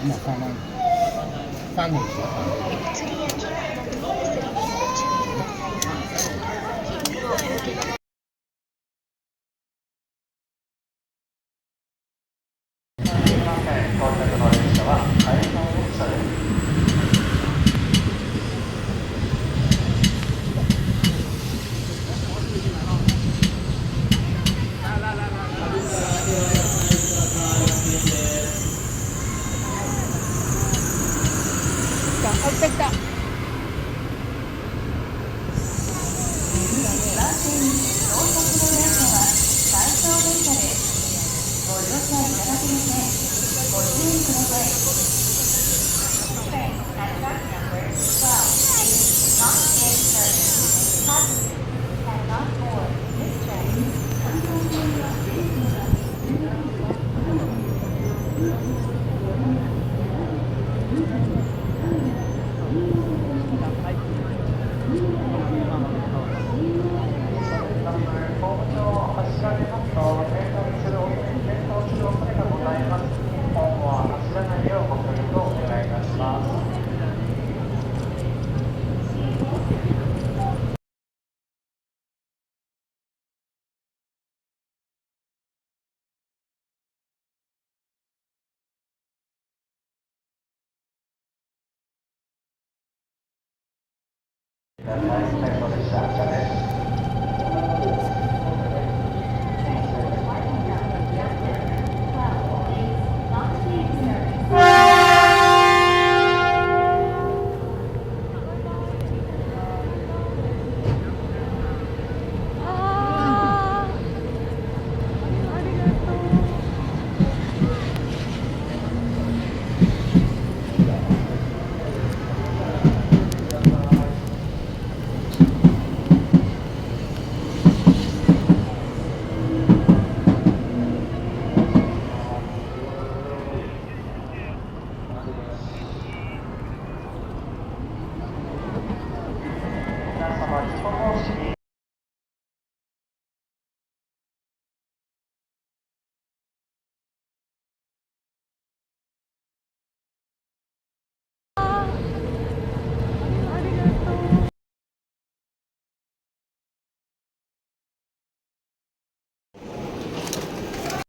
まあ3号ですよ。釣りやキャンプなどにおするにご注意ください。切符をお受け取り到着の列車は海浜列車です。来た来た。番線に到着の電車は最長電車です。ご乗車いただけません。ご注意ください。Train at track number 12 is not in service. Passengers cannot board this train. ホーム上を走られますと転倒する恐れがございます。ホームは走らないようご協力をお願いいたします。最後列車